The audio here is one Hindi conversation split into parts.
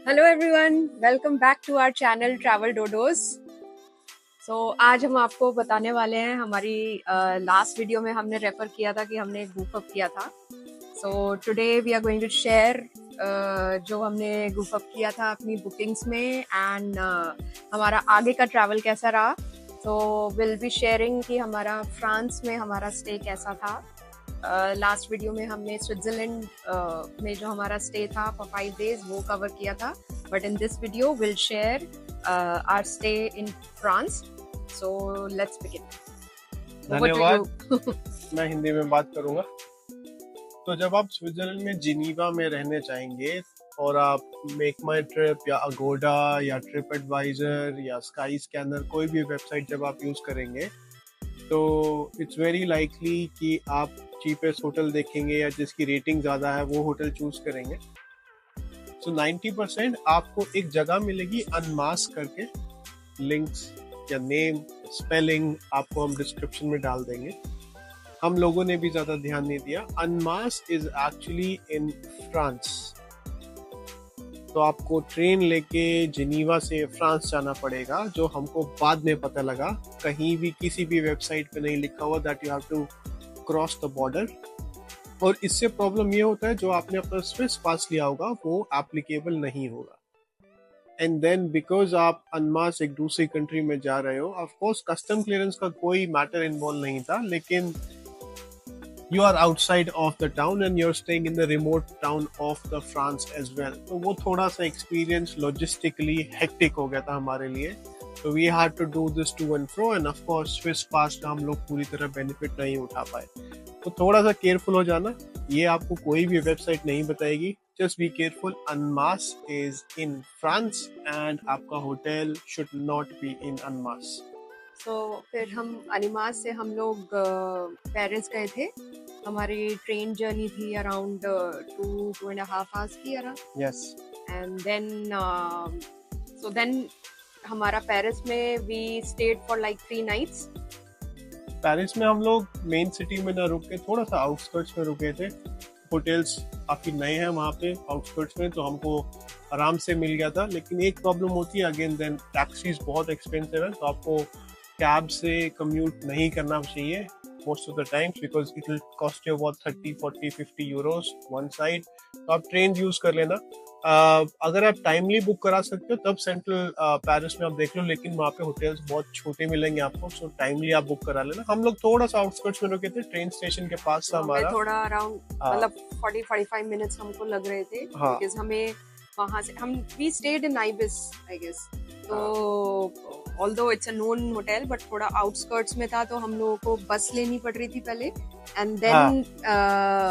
Hello everyone, welcome back to our channel travel dodos. आज हम आपको बताने वाले हैं हमारी लास्ट वीडियो में हमने रेफर किया था कि हमने गूफ अप किया था। So today we are going to share जो हमने गूफ अप किया था अपनी बुकिंग्स में एंड हमारा आगे का ट्रैवल कैसा रहा। सो विल बी शेयरिंग कि हमारा फ्रांस में हमारा स्टे कैसा था। लास्ट वीडियो में हमने स्विट्जरलैंड में जो हमारा स्टे था फॉर 5 डेज वो कवर किया था, but in this video will share our stay in France. So let's begin. धन्यवाद। मैं हिंदी में बात करूंगा। तो जब आप स्विट्जरलैंड में जिनीवा में रहने चाहेंगे और आप मेक माई ट्रिप या अगोडा या ट्रिप एडवाइजर या स्काई स्कैनर कोई भी वेबसाइट जब आप यूज करेंगे तो इट्स वेरी लाइकली कि आप चीपेस्ट होटल देखेंगे या जिसकी रेटिंग ज़्यादा है वो होटल चूज करेंगे। सो 90% आपको एक जगह मिलेगी अनमास्क करके, लिंक्स या नेम स्पेलिंग आपको हम डिस्क्रिप्शन में डाल देंगे। हम लोगों ने भी ज़्यादा ध्यान नहीं दिया। Unmask is actually in France. तो आपको ट्रेन लेके जिनीवा से फ्रांस जाना पड़ेगा, जो हमको बाद में पता लगा। कहीं भी किसी भी वेबसाइट पे नहीं लिखा हुआ that you have to cross the border. और इससे प्रॉब्लम ये होता है जो आपने अपना स्विस पास लिया होगा वो एप्लीकेबल नहीं होगा। एंड देन बिकॉज आप अनमास एक दूसरी कंट्री में जा रहे हो, ऑफ कोर्स कस्टम क्लियरेंस का कोई मैटर इन्वॉल्व नहीं था, लेकिन you are outside of the town and you're staying in the remote town of the France as well. तो वो थोड़ा सा experience logistically hectic हो गया था हमारे लिए। तो we had to do this to and fro and of course Swiss pass का हम लोग पूरी तरह benefit नहीं उठा पाए। तो थोड़ा सा careful हो जाना, ये आपको कोई भी वेबसाइट नहीं बताएगी। Just be careful. Annemasse is in France and आपका hotel should not be in Annemasse. फिर हम अनिमास से हम लोग पेरिस गए थे। हमारी ट्रेन जर्नी थी अराउंड 2.5 आवर्स की अराउंड। Yes. एंड देन हमारा पेरिस में we stayed for like 3 nights. Paris में हम लोग मेन सिटी में ना रुक के थोड़ा सा आउटस्कर्ट्स में रुके थे। होटल्स काफ़ी नए हैं वहाँ पे आउटस्कर्ट्स में, तो हमको आराम से मिल गया था। लेकिन एक प्रॉब्लम होती है अगेन, देन टैक्सीज बहुत एक्सपेंसिव है, तो आपको कैब से कम्यूट नहीं करना चाहिए most of the times because it will cost you about 30-40-50 Euros one side. तो आप ट्रेन यूज कर लेना। अगर आप टाइमली बुक करा सकते हो तब सेंट्रल पेरिस में आप देख लो, लेकिन वहाँ पे होटल्स बहुत छोटे मिलेंगे आपको, सो टाइमली आप बुक करा लेना। हम लोग थोड़ा सा आउटस्कर्ट्स में रुके थे, ट्रेन स्टेशन के पास था हमारा। थोड़ा अराउंड मतलब 40-45 मिनट्स हमको लग रहे थे बिकॉज हमें वहाँ से we stayed in Ibis I guess. तो although it's a known hotel but थोड़ा आउटस्कर्ट्स में था, तो हम लोगों को बस लेनी पड़ रही थी पहले एंड देन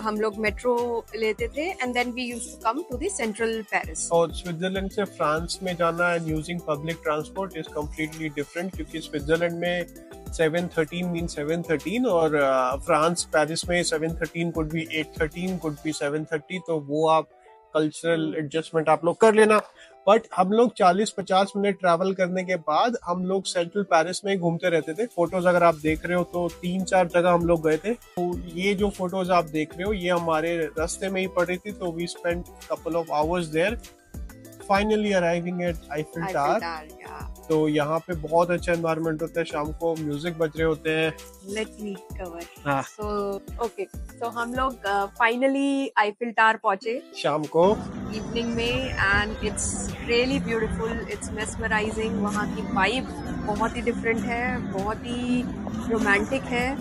हम लोग मेट्रो लेते थे and then we used to come to the central Paris. और स्विट्जरलैंड से फ्रांस में जाना and using public transport is completely different, क्योंकि स्विट्जरलैंड में 7:13 मीन 7:13 और फ्रांस पेरिस में 7:13 कुड बी 8:13 कुड बी 7:30। तो वो आप कल्चरल एडजस्टमेंट आप लोग कर लेना। बट हम लोग 40-50 मिनट ट्रैवल करने के बाद हम लोग सेंट्रल पेरिस में घूमते रहते थे। फोटोज अगर आप देख रहे हो तो 3-4 जगह हम लोग गए थे। तो ये जो फोटोज आप देख रहे हो ये हमारे रास्ते में ही पड़ रही थी, तो we spent couple of hours there finally arriving at Eiffel Tower. तो यहाँ पे बहुत अच्छा एनवायरनमेंट होता है, शाम को म्यूजिक बज रहे होते हैं। Let me cover. सो हम लोग फाइनली आईफिल टावर पहुंचे शाम को इवनिंग में and it's really beautiful, it's mesmerising. वहाँ की वाइब बहुत ही डिफरेंट है, बहुत ही रोमांटिक है,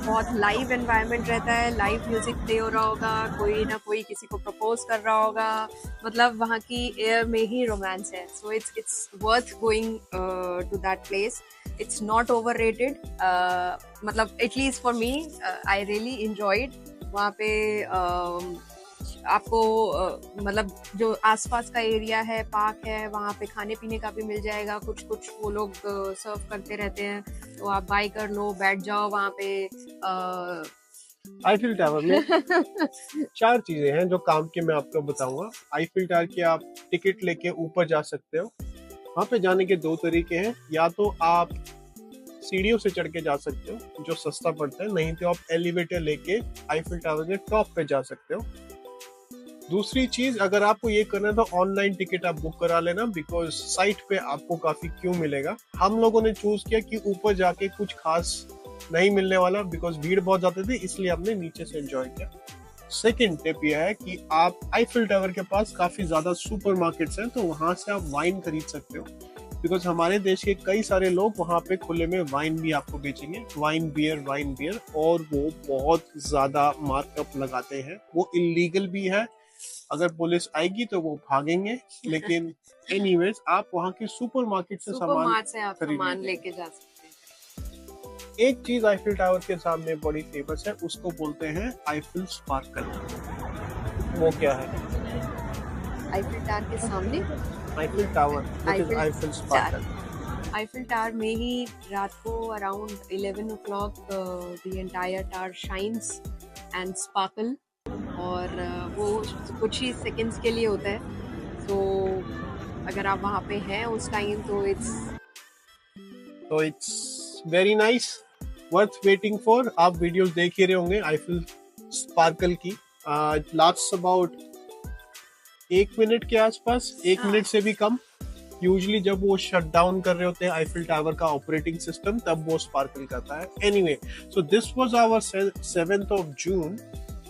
बहुत लाइव एनवायरनमेंट रहता है, लाइव म्यूजिक प्ले हो रहा होगा, कोई ना कोई किसी को प्रपोज कर रहा होगा, मतलब वहाँ की एयर में ही रोमांस है। So it's worth going to that place. It's not overrated, मतलब at least for me I really enjoyed. वहाँ पे आपको मतलब जो आसपास का एरिया है, पार्क है, वहाँ पे खाने पीने का भी मिल जाएगा। कुछ कुछ वो लोग सर्व करते रहते हैं, तो आप बाय कर लो, बैठ जाओ वहाँ पे। आईफिल टावर में 4 चीजें हैं जो काम की मैं आपको बताऊंगा। आईफिल टावर की आप टिकट लेके ऊपर जा सकते हो। वहाँ पे जाने के 2 तरीके हैं, या तो आप सीढ़ियों से चढ़ के जा सकते हो जो सस्ता पड़ता है, नहीं तो आप एलिवेटर लेके आईफिल टावर के टॉप पे जा सकते हो। दूसरी चीज, अगर आपको ये करना है तो ऑनलाइन टिकट आप बुक करा लेना, बिकॉज साइट पे आपको काफी क्यू मिलेगा। हम लोगों ने चूज किया कि ऊपर जाके कुछ खास नहीं मिलने वाला, बिकॉज भीड़ बहुत ज्यादा थी, इसलिए हमने नीचे से एंजॉय किया। सेकेंड टिप यह है कि आप आईफिल टावर के पास काफी ज्यादा सुपरमार्केट्स हैं, तो वहां से आप वाइन खरीद सकते हो, बिकॉज हमारे देश के कई सारे लोग वहां पे खुले में वाइन भी आपको बेचेंगे, वाइन बियर, और वो बहुत ज्यादा मार्कअप लगाते हैं। वो इलीगल भी है, अगर पुलिस आएगी तो वो भागेंगे, लेकिन एनीवेज आप वहाँ के सुपरमार्केट से सामान सामान लेके जा सकते हैं। एक चीज आईफिल टावर के सामने बड़ी फेमस है, उसको बोलते हैं आईफिल स्पार्कल। वो क्या है? आईफिल टावर के सामने Eiffel tower, Eiffel sparkle. Eiffel tower में ही रात को around 11 o'clock the entire tower shines and sparkle, और वो कुछ ही सेकंड्स के लिए होता है। तो अगर आप वहाँ पे हैं उस टाइम तो it's very nice, worth waiting for. आप वीडियोस देख ही रहे होंगे आईफिल स्पार्कल की। इट लास्ट्स अबाउट 1 मिनट के आसपास, 1 मिनट से भी कम। यूजुअली जब वो शट डाउन कर रहे होते हैं आईफिल टावर का ऑपरेटिंग सिस्टम, तब वो स्पार्कल करता है। Anyway, so this was our 7th of June।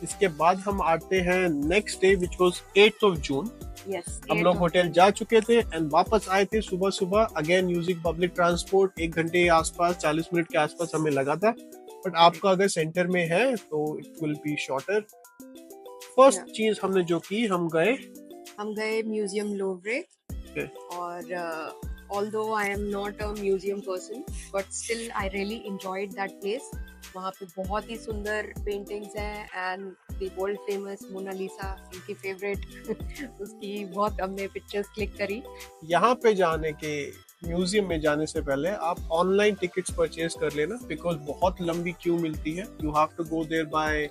इसके बाद हम आते हैं next day which was 8th of June। हम लोग होटल जा चुके थे एंड वापस आए थे सुबह सुबह, अगेन यूजिंग पब्लिक ट्रांसपोर्ट। 1 घंटे आसपास, 40 मिनट के आसपास हमें लगा था, बट आपका अगर सेंटर में है तो it will be shorter. First चीज हमने जो की, हम गए म्यूजियम लोवरे। और although I am not a museum person, but still I really enjoyed that place. वहाँ पे बहुत ही सुंदर पेंटिंग्स हैं and the world famous Mona Lisa इनकी फेवरेट उसकी बहुत हमने पिक्चर्स क्लिक करी। यहाँ पे जाने के, म्यूजियम में जाने से पहले आप ऑनलाइन टिकट्स परचेज कर लेना, बिकॉज बहुत लंबी क्यू मिलती है। You have to go there by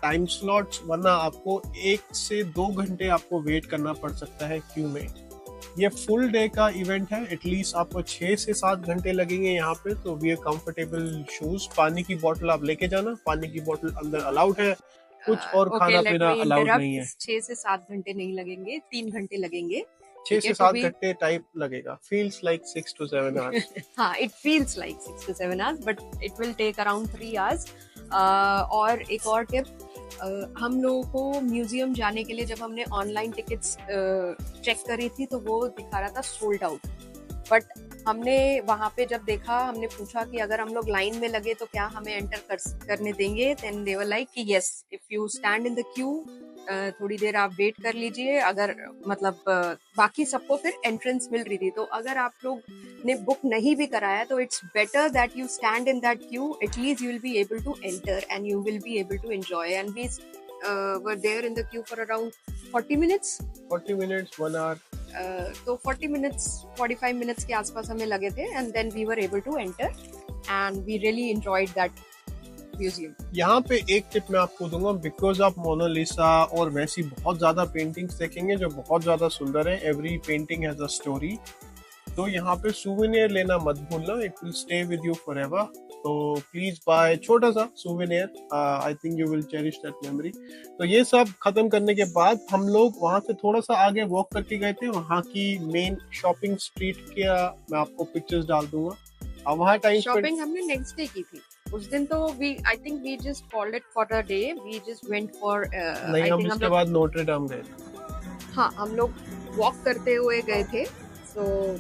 time slots, वरना आपको 1 से 2 घंटे आपको वेट करना पड़ सकता है क्यू में। ये फुल डे का इवेंट है, एटलीस्ट आपको 6 से 7 घंटे लगेंगे यहाँ पे। तो वियर कंफर्टेबल शूज, पानी की बोतल आप लेके जाना, पानी की बोतल अंदर अलाउड है, कुछ और खाना पीना अलाउड नहीं है। 6 से 7 घंटे नहीं लगेंगे, 3 घंटे लगेंगे। 6 से 7 घंटे टाइप लगेगा, feels like 6 to 7 hours। हाँ, it feels like 6 to 7 hours, but it will take around 3 hours। और एक और टिप, हम लोगों को म्यूजियम जाने के लिए जब हमने ऑनलाइन टिकट्स चेक करी थी तो वो दिखा रहा था सोल्ड आउट, बट हमने वहाँ पे जब देखा, हमने पूछा कि अगर हम लोग लाइन में लगे तो क्या हमें एंटर करने देंगे। देन दे वर लाइक कि yes, if you stand in the Q, थोड़ी देर आप वेट कर लीजिए। अगर मतलब बाकी सबको फिर एंट्रेंस मिल रही थी, तो अगर आप लोग ने बुक नहीं भी कराया तो it's better that you stand in that queue, at least you will be able to enter and you will be able to enjoy. And we were there in the queue for around 40 minutes, 1 hour। तो 45 minutes के आसपास हमें लगे थे, and then we were able to enter and we really enjoyed that museum. यहाँ पे एक टिप मैं आपको दूंगा, बिकॉज आप मोनालिसा और वैसी बहुत ज्यादा पेंटिंग्स देखेंगे जो बहुत ज्यादा सुंदर है, every painting has a story. तो यहाँ पे सुवेनियर लेना मत भूलना, it will stay with you forever. तो प्लीज बाय छोटा सा souvenir, I think you will cherish that memory. तो ये सब खत्म करने के बाद हम लोग वहाँ से थोड़ा सा आगे वॉक करके गए थे, वहाँ की मेन शॉपिंग स्ट्रीट का मैं आपको पिक्चर्स डाल दूंगा। अब वहाँ टाइम शॉपिंग हमने नेक्स्ट डे की थी। उस दिन तो I think we just called it for a day, we just went for नहीं, हम उसके बाद नोट्रे डाम गए। हाँ, हम लोग वॉक करते हुए गए थे, सो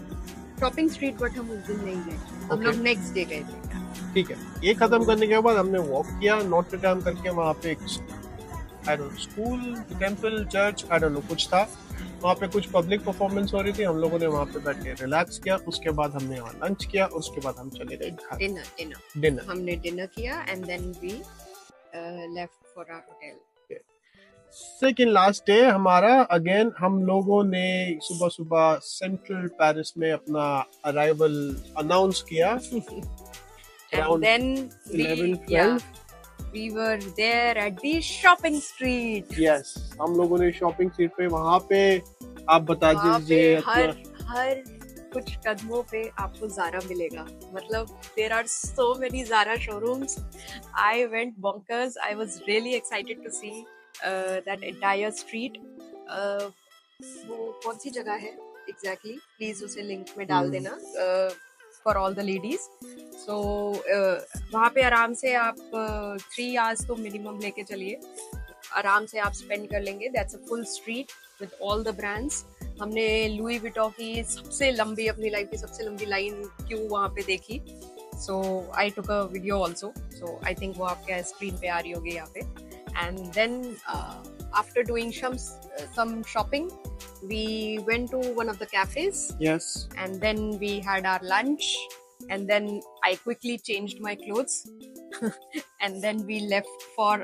शॉपिंग स्ट्रीट बट हम उस दिन नहीं गए, हम लोग नेक्स्ट डे गए थे। ठीक है, ये खत्म करने के बाद हमने वॉक किया नोट्रे डाम करके। वहाँ पे एक I don't know school, temple, church, I don't know कुछ था, वहाँ पे कुछ पब्लिक परफॉर्मेंस हो रही थी। हम लोगों ने वहाँ पे बैठ के रिलैक्स किया, उसके बाद हमने वहाँ लंच किया, उसके बाद हम चले गए डिनर। हमने डिनर किया and then we left for our hotel. Second last day हमारा, अगेन हम लोगों ने सुबह सुबह सेंट्रल पेरिस में अपना अराइवल अनाउंस किया। And then 11-12 we were there at the shopping street। Yes, हम लोगों ने शॉपिंग स्ट्रीट पे, वहाँ पे आप बता दीजिए, हर कुछ कदमों पे आपको ज़ारा मिलेगा। मतलब there are so many Zara showrooms। I went bonkers। I was really excited to see that entire street। वो कौन सी जगह है एग्जैक्टली, प्लीज उसे लिंक में डाल देना फॉर ऑल द लेडीज। सो वहाँ पे आराम से आप 3 आवर्स तो मिनिमम लेके चलिए, आराम से आप स्पेंड कर लेंगे। That's a full street with all the brands. हमने लुई विटॉ की सबसे लंबी, अपनी लाइफ की सबसे लंबी लाइन क्यों वहाँ पे देखी। So I took a video also, so I think वो आपके स्क्रीन पे आ रही होगी यहाँ पे। And then after doing some shopping, we went to one of the cafes. Yes. And then we had our lunch, and then I quickly changed my clothes and then we left for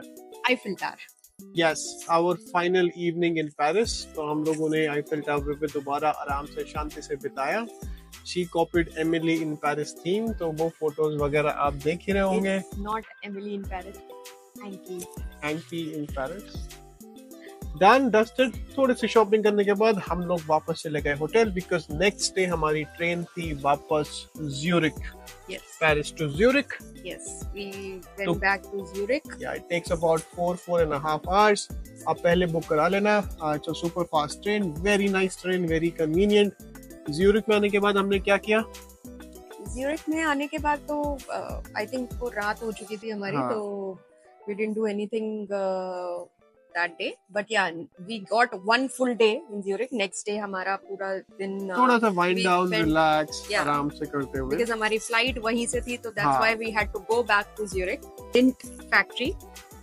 Eiffel Tower. Yes, our final evening in Paris. तो हम लोगों ने Eiffel Tower पे दोबारा आराम से शांति से बिताया। She copied Emily in Paris theme, तो वो फोटोज वगैरह आप देख ही रहे होंगे। It's not Emily in Paris, Anki in Paris. Done dusted. थोड़ी सी शॉपिंग करने के बाद हम लोग वापस चले गए होटल, बिकॉज नेक्स्ट डे हमारी ट्रेन थी वापस Zurich. Paris to Zurich. Yes, we went back to Zurich. Yeah, it takes about 4.5 hours. आप पहले बुक करा लेना। It's a super fast train, very nice train, very convenient. Zurich में आने के बाद हमने क्या किया? ज्यूरिक में आने के बाद तो आई थिंक वो रात हो चुकी थी हमारी, तो we didn't do anything that day, but yeah, we got one full day in Zurich. Next day हमारा पूरा दिन थोड़ा सा wind down, relax, आराम से करते हुए, because हमारी flight वहीं से थी, तो that's why we had to go back to Zurich Tint factory.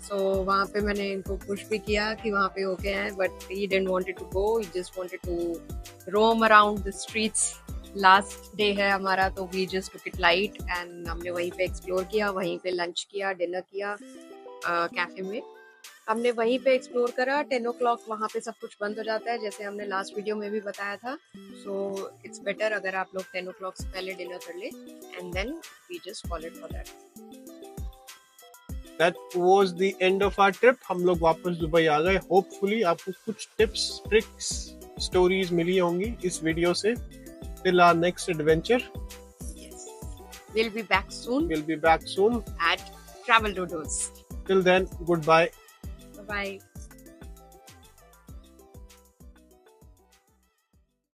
So वहाँ पे मैंने इनको push भी किया कि वहाँ पे होके आए, but he didn't wanted to go. He just wanted to roam around the streets. Last day है हमारा, तो we just took it light and हमने वहीं पे explore किया, वहीं पे lunch किया, dinner किया कैफे में। हमने वहीं पे एक्सप्लोर करा। 10 o'clock वहाँ पे सब कुछ बंद हो जाता है, जैसे हमने लास्ट वीडियो में भी बताया था। सो इट्स बेटर अगर आप लोग 10 o'clock से पहले डिनर कर ले, and then we just call it for that. That was the end of our trip. हम लोग वापस दुबई आ गए। होपफुली आपको कुछ टिप्स, ट्रिक्स, स्टोरीज मिली होंगी इस वीडियो से। Till our next adventure. Yes. We'll be back soon. We'll be back soon at Travel Dodos. Till then, goodbye. Bye.